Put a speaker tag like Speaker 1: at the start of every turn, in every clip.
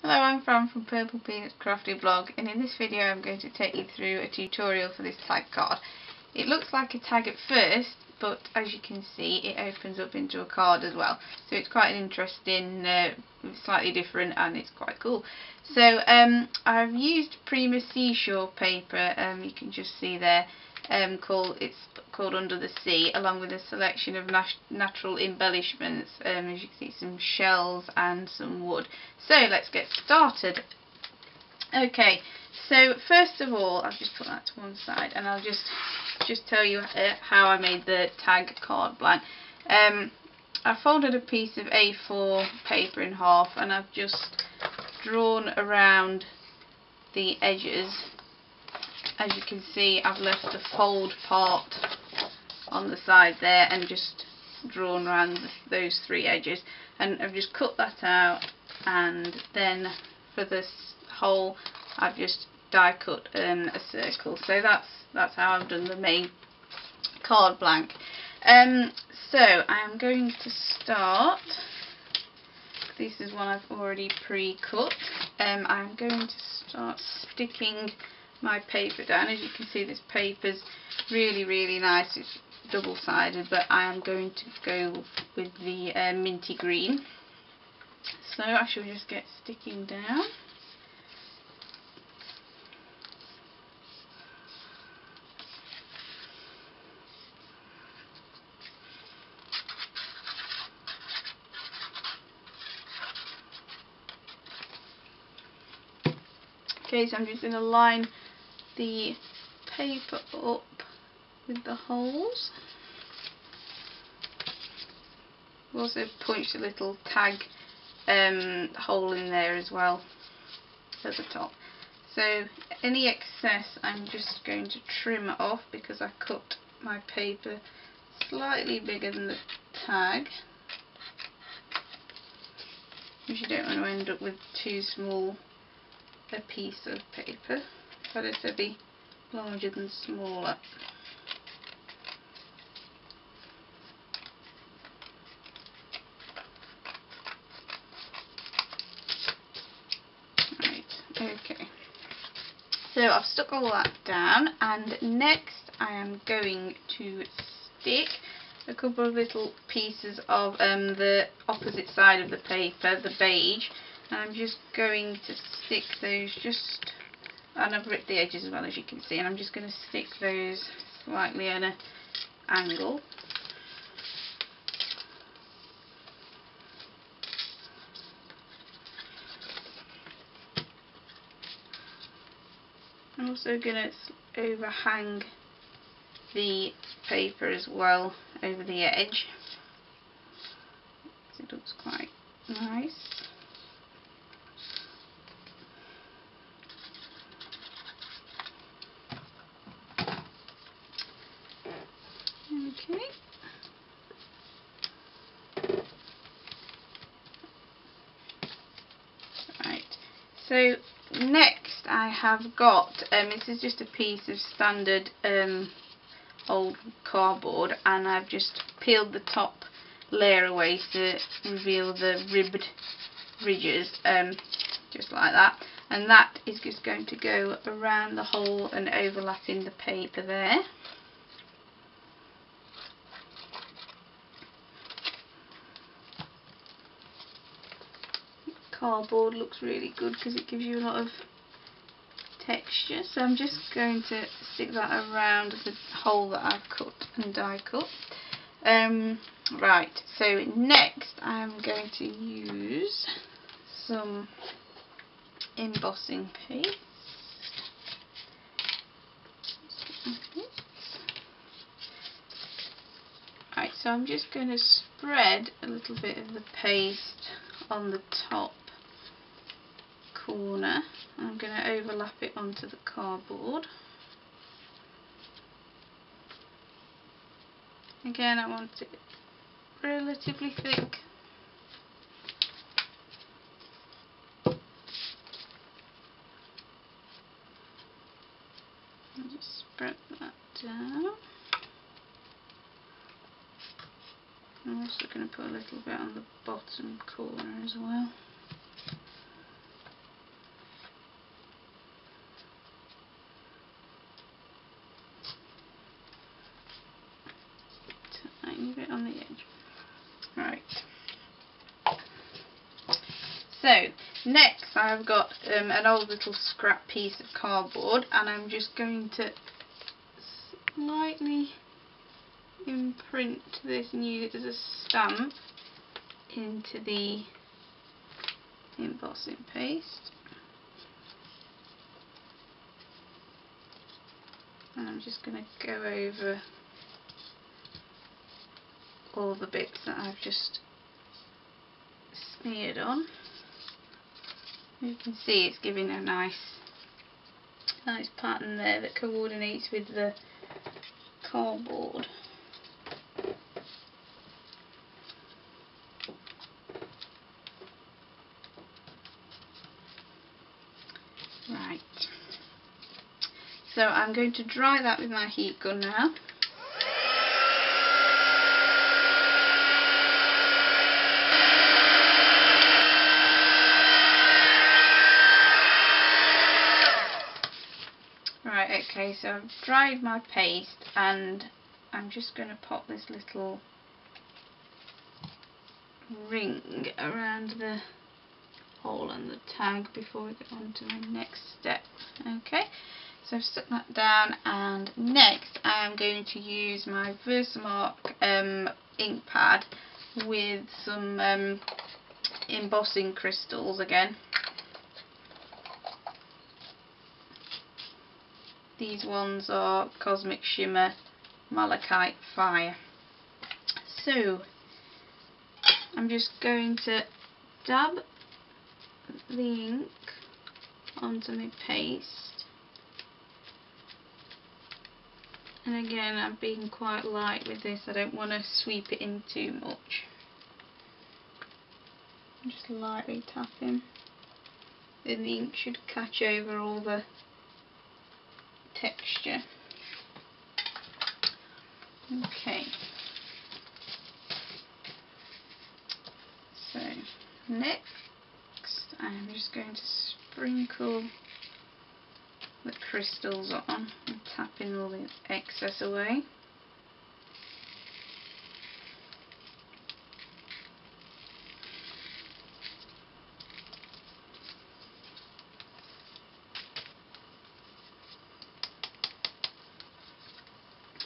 Speaker 1: Hello, I'm Fran from Purple Peanuts Crafty Blog, and in this video I'm going to take you through a tutorial for this tag card. It looks like a tag at first, but as you can see it opens up into a card as well. So it's quite an interesting, slightly different, and it's quite cool. So I've used Prima Seashore paper, you can just see there, it's called Under the Sea, along with a selection of natural embellishments, as you can see some shells and some wood. So let's get started. Okay, so first of all I'll just put that to one side and I'll just tell you how I made the tag card blank. I folded a piece of A4 paper in half and I've just drawn around the edges. As you can see, I've left the fold part on the side there and just drawn around those three edges, and I've just cut that out, and then for this hole I've just die cut a circle. So that's how I've done the main card blank. So I am going to start. This is one I've already pre-cut. I'm going to start sticking my paper down. As you can see, this paper's really nice. It's double-sided, but I am going to go with the minty green. So I shall just get sticking down. Okay, so I'm just going to line the paper up with the holes. I've also punched a little tag hole in there as well at the top. So any excess I'm just going to trim off, because I cut my paper slightly bigger than the tag, because you don't want to end up with too small a piece of paper. Better to be larger than smaller. Right, okay. So I've stuck all that down, and next I am going to stick a couple of little pieces of the opposite side of the paper, the beige, and I'm just going to stick those and I've ripped the edges as well, as you can see, and I'm just going to stick those slightly at an angle. I'm also going to overhang the paper as well over the edge. It looks quite nice. Okay. Right. So next I have got, this is just a piece of standard old cardboard, and I've just peeled the top layer away to reveal the ribbed ridges, just like that, and that is just going to go around the hole and overlapping the paper there. Cardboard looks really good because it gives you a lot of texture, so I'm just going to stick that around the hole that I've cut and die cut. Right, so next I'm going to use some embossing paste. Right, so I'm just going to spread a little bit of the paste on the top corner. I'm going to overlap it onto the cardboard. Again, I want it relatively thick. And just spread that down. I'm also going to put a little bit on the bottom corner as well. edge. Right. So next I've got an old little scrap piece of cardboard, and I'm just going to slightly imprint this and use it as a stamp into the embossing paste. And I'm just going to go over all the bits that I've just smeared on. You can see it's giving a nice pattern there that coordinates with the cardboard. Right. So I'm going to dry that with my heat gun now. Right, okay, so I've dried my paste, and I'm just going to pop this little ring around the hole and the tag before we get on to my next step. Okay, so I've stuck that down, and next I am going to use my Versamark ink pad with some embossing crystals again. These ones are Cosmic Shimmer Malachite Fire. So I'm just going to dab the ink onto my paste, and again I'm being quite light with this, I don't want to sweep it in too much. I'm just lightly tapping, then the ink should catch over all the texture. Okay, so next I'm just going to sprinkle the crystals on and tapping all the excess away.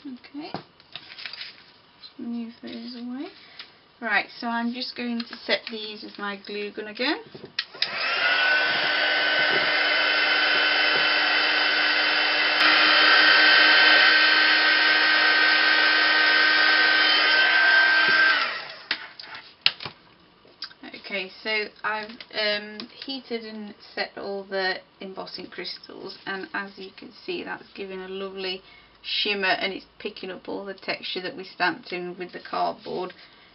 Speaker 1: Okay, just move those away. Right, so I'm just going to set these with my glue gun again. Okay, so I've heated and set all the embossing crystals, and as you can see that's giving a lovely shimmer, and it's picking up all the texture that we stamped in with the cardboard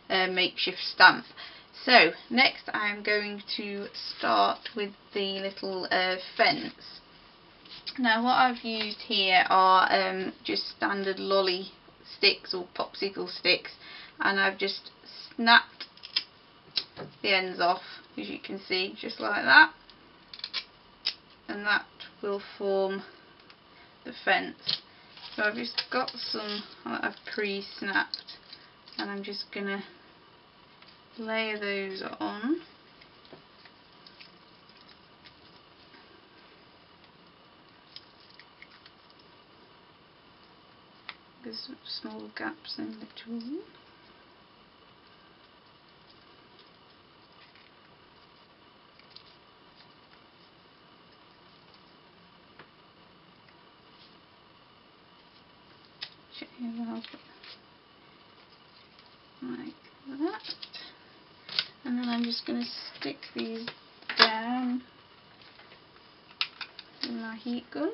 Speaker 1: makeshift stamp. So next I'm going to start with the little fence. Now what I've used here are just standard lolly sticks or popsicle sticks, and I've just snapped the ends off, as you can see, just like that, and that will form the fence. So I've just got some that I've pre-snapped, and I'm just going to layer those on. There's some small gaps in between. Like that, and then I'm just going to stick these down with my heat gun.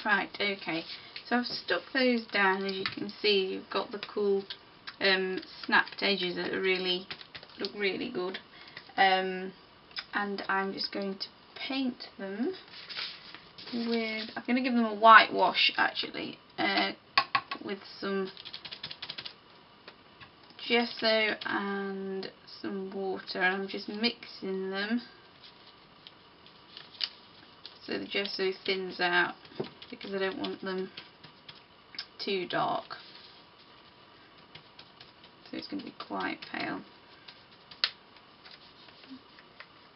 Speaker 1: Right, okay, so I've stuck those down. As you can see, you've got the cool snapped edges that are look really good, and I'm just going to paint them with, I'm going to give them a whitewash actually, with some gesso and some water, and I'm just mixing them so the gesso thins out, because I don't want them too dark, so it's going to be quite pale.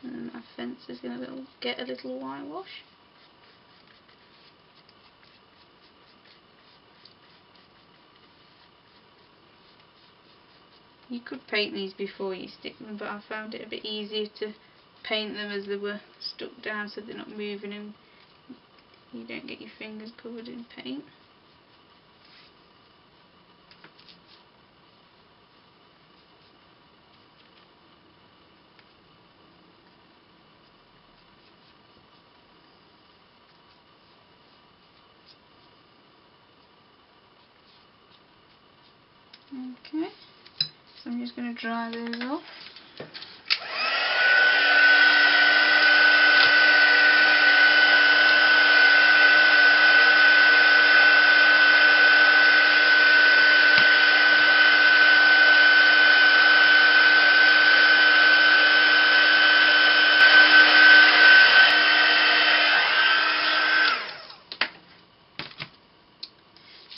Speaker 1: And my fence is going to get a little whitewash. You could paint these before you stick them, but I found it a bit easier to paint them as they were stuck down, so they're not moving and you don't get your fingers covered in paint. Okay, so I'm just going to dry those off.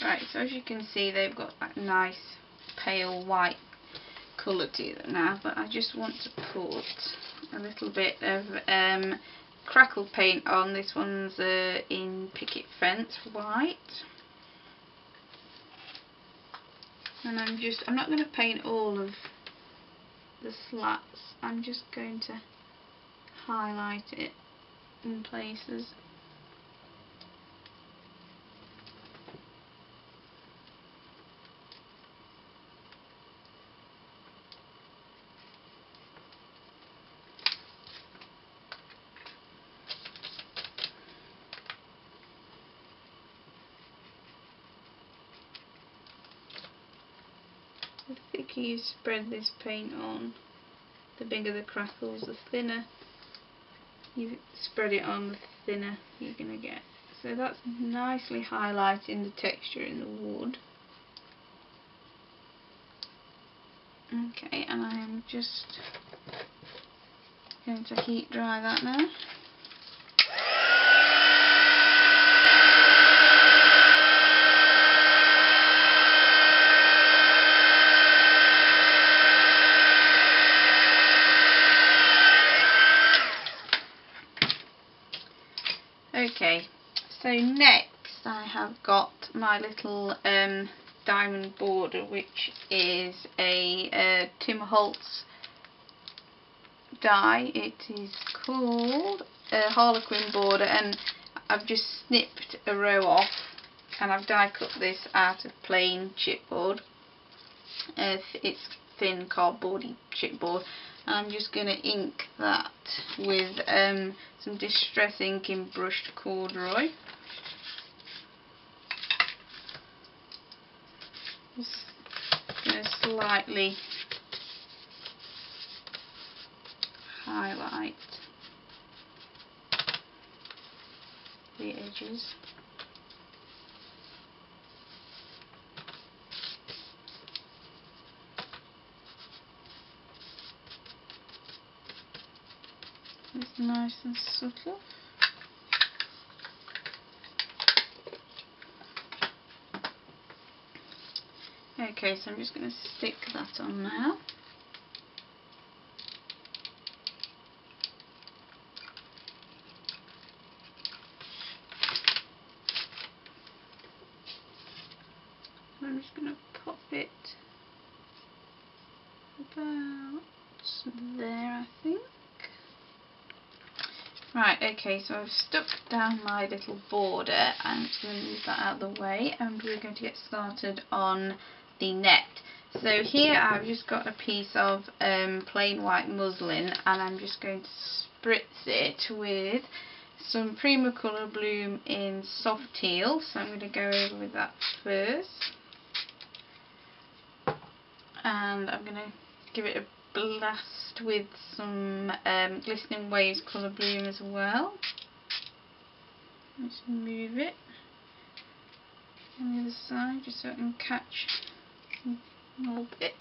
Speaker 1: Right, so as you can see, they've got that nice pale white colour to them now, but I just want to put a little bit of crackle paint on. This one's in Picket Fence white, and I'm not going to paint all of the slats, I'm just going to highlight it in places. The thicker you spread this paint on, the bigger the crackles. The thinner you spread it on, the thinner you're going to get. So that's nicely highlighting the texture in the wood. Okay, and I am just going to heat dry that now. Okay, so next I have got my little diamond border, which is a Tim Holtz die. It is called a Harlequin border, and I've just snipped a row off and I've die cut this out of plain chipboard. It's thin cardboardy chipboard. I'm just going to ink that with some Distress ink in brushed corduroy. Just going to slightly highlight the edges. It's nice and subtle. Okay, so I'm just going to stick that on now. I'm just going to pop it about there, I think. Right, okay, so I've stuck down my little border, and I'm just going to move that out of the way, and we're going to get started on the net. So here I've just got a piece of plain white muslin, and I'm just going to spritz it with some Prima Colour Bloom in soft teal, so I'm going to go over with that first. And I'm going to give it a blast with some Glistening Waves Colour Bloom as well. Just move it on the other side just so I can catch some more bits.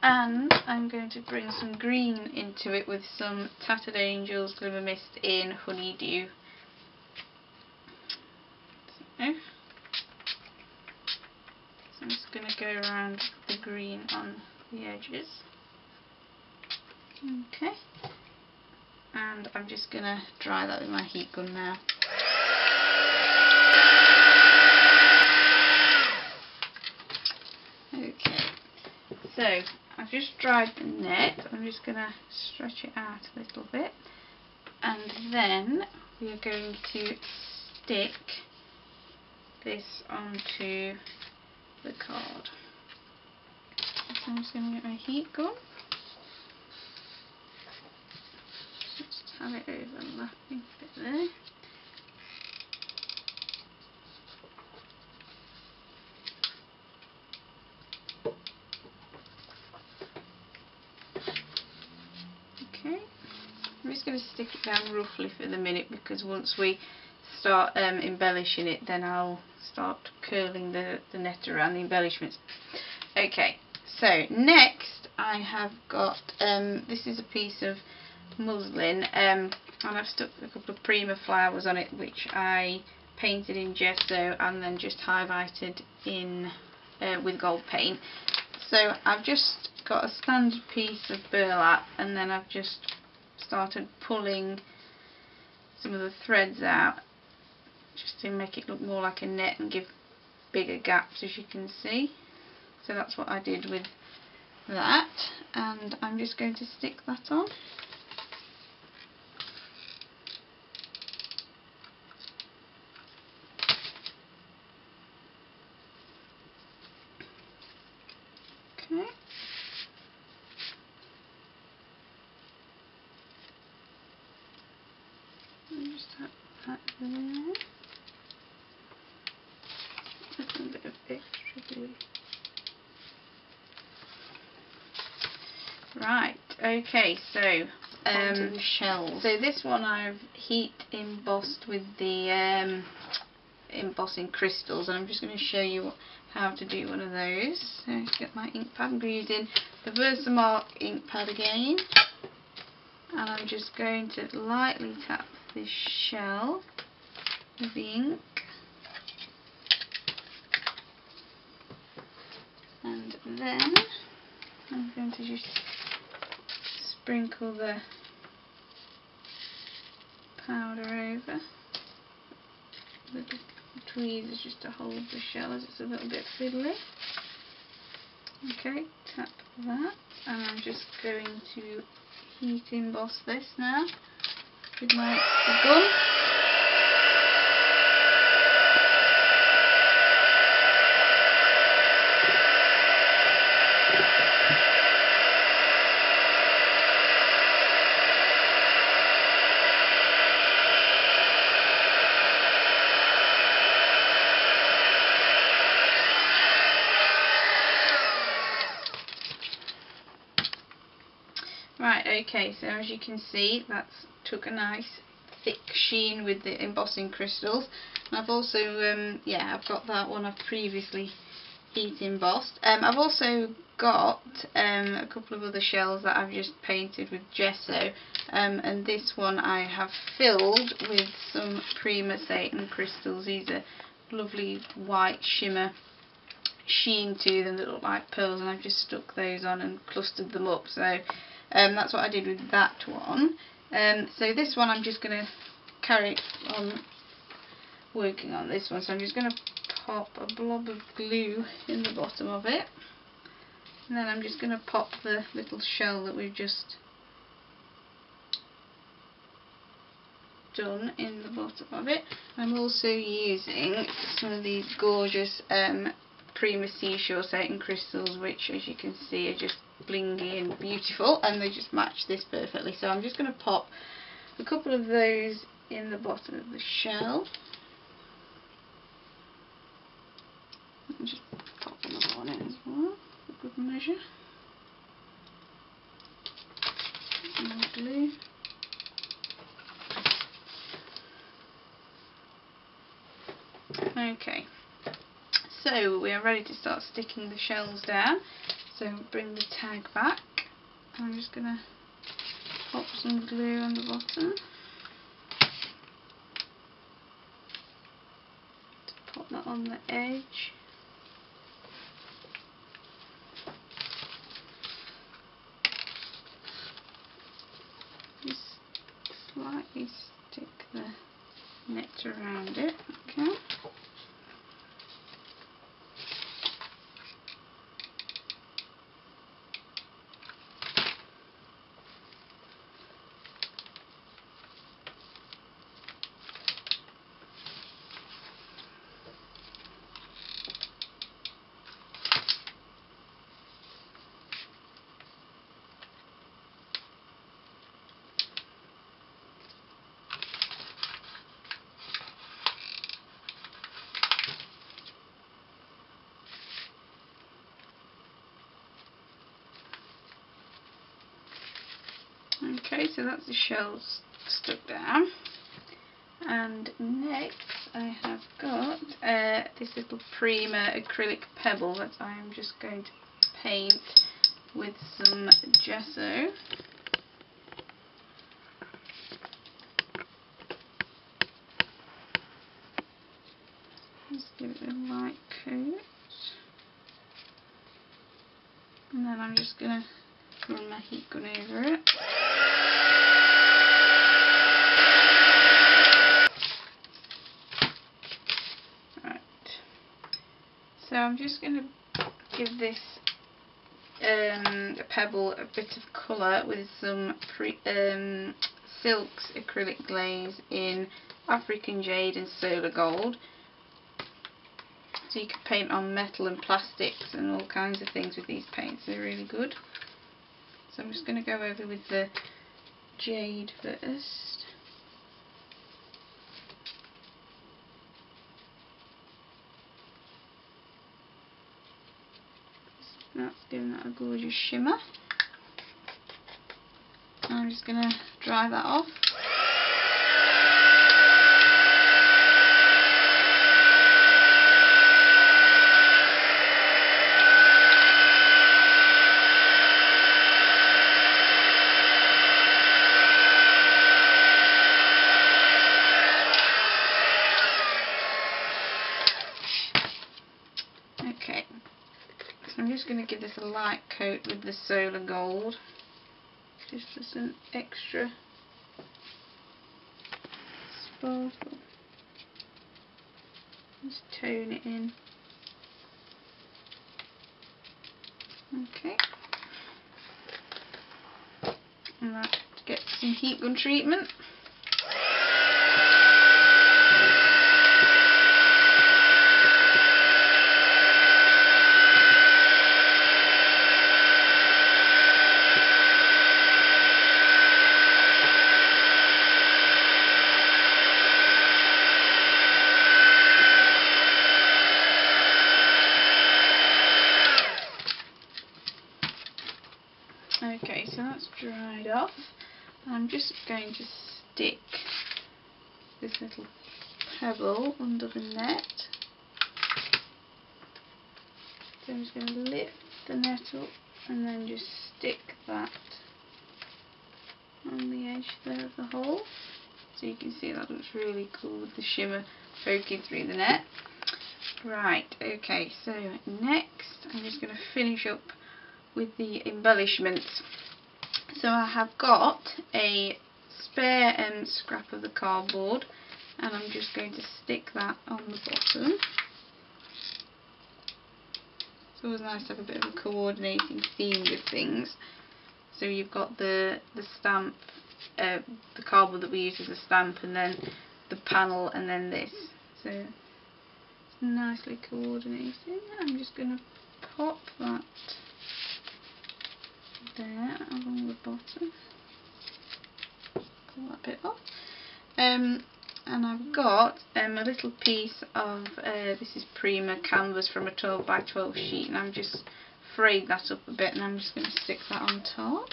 Speaker 1: And I'm going to bring some green into it with some Tattered Angels Glimmer Mist in Honeydew. So I'm just going to go around the green on the edges. Okay. And I'm just going to dry that with my heat gun now. Okay. So I've just dried the net. I'm just going to stretch it out a little bit, and then we are going to stick this onto the card. So I'm just going to get my heat gun. Just have it overlapping a bit there. I'm just going to stick it down roughly for the minute, because once we start embellishing it, then I'll start curling the net around the embellishments. Okay, so next I have got, this is a piece of muslin, and I've stuck a couple of Prima flowers on it, which I painted in gesso and then just highlighted in with gold paint. So I've just got a standard piece of burlap, and then I've just started pulling some of the threads out just to make it look more like a net and give bigger gaps, as you can see. So that's what I did with that, and I'm just going to stick that on. Okay. Just have that there. A little bit of extra glue. Right, okay, so
Speaker 2: the shells.
Speaker 1: So this one I've heat embossed with the embossing crystals, and I'm just going to show you how to do one of those. So get my ink pad. I'm using the Versamark ink pad again, and I'm just going to lightly tap this shell with the ink, and then I'm going to just sprinkle the powder over with the tweezers just to hold the shell as it's a little bit fiddly. Okay, tap that, and I'm just going to heat emboss this now with my gun. Right, okay, so as you can see, that's took a nice thick sheen with the embossing crystals. And I've also, I've got that one I've previously heat embossed. I've also got a couple of other shells that I've just painted with gesso, and this one I have filled with some Prima Satan crystals. These are lovely white shimmer sheen to them that look like pearls, and I've just stuck those on and clustered them up. So that's what I did with that one. So this one I'm just going to carry on working on this one. So I'm just going to pop a blob of glue in the bottom of it, and then I'm just going to pop the little shell that we've just done in the bottom of it. I'm also using some of these gorgeous Prima Seashore Satan crystals, which, as you can see, are just blingy and beautiful, and they just match this perfectly. So I'm just going to pop a couple of those in the bottom of the shell. And just pop another one in as well, for good measure. Some glue. Okay, so we are ready to start sticking the shells down. So bring the tag back. I'm just going to pop some glue on the bottom. Pop that on the edge. Just slightly stick the net around it. Okay. Okay, so that's the shells stuck down, and next I have got this little Prima acrylic pebble that I am just going to paint with some gesso. Just give it a light coat, and then I'm just going to run my heat gun over it. So I'm just going to give this pebble a bit of colour with some Silks acrylic glaze in African Jade and Solar Gold. So you can paint on metal and plastics and all kinds of things with these paints, they're really good. So I'm just going to go over with the Jade first. That's giving that a gorgeous shimmer. I'm just going to dry that off. Okay. I'm just going to give this a light coat with the Solar Gold, just for some extra sparkle. Just tone it in. Okay. And that gets some heat gun treatment. Okay, so that's dried off. I'm just going to stick this little pebble under the net. So I'm just going to lift the net up and then just stick that on the edge there of the hole. So you can see that looks really cool with the shimmer poking through the net. Right, okay, so next I'm just going to finish up with the embellishments. So I have got a spare scrap of the cardboard, and I'm just going to stick that on the bottom. It's always nice to have a bit of a coordinating theme with things. So you've got the stamp, the cardboard that we use as a stamp, and then the panel, and then this. So it's nicely coordinating. I'm just going to pop that there along the bottom. Pull that bit off. And I've got a little piece of, this is Prima canvas from a 12 by 12 sheet, and I'm just frayed that up a bit, and I'm just going to stick that on top.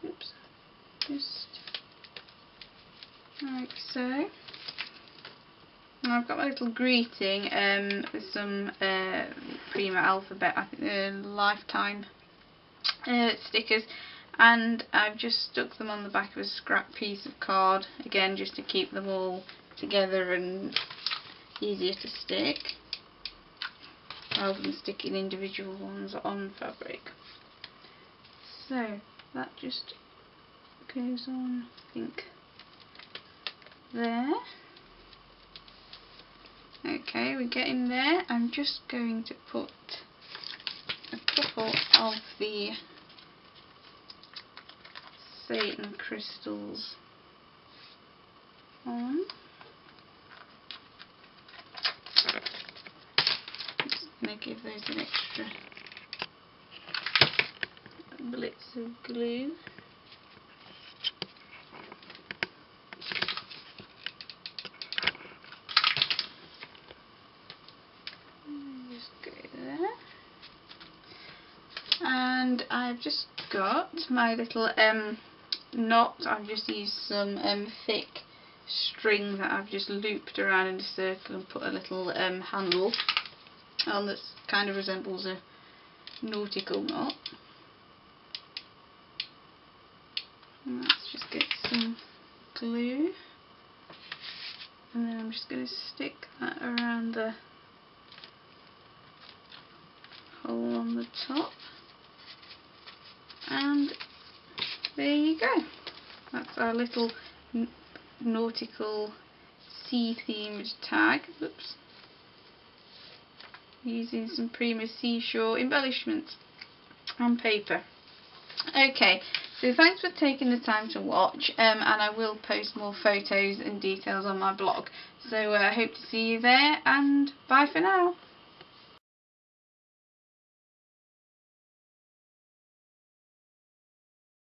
Speaker 1: Oops. Just like so. And I've got my little greeting with some Prima alphabet, I think lifetime stickers, and I've just stuck them on the back of a scrap piece of card, again just to keep them all together and easier to stick rather than sticking individual ones on fabric. So that just goes on, I think, there. Okay, we're getting there. I'm just going to put a couple of the Satan crystals on. Just going to give those an extra blitz of glue. And I've just got my little knot. I've just used some thick string that I've just looped around in a circle and put a little handle on that kind of resembles a nautical knot. And let's just get some glue, and then I'm just going to stick that around the hole on the top. And there you go. That's our little nautical sea themed tag. Oops. Using some Prima Seashore embellishments on paper. Okay, so thanks for taking the time to watch, and I will post more photos and details on my blog. So I hope to see you there, and bye for now.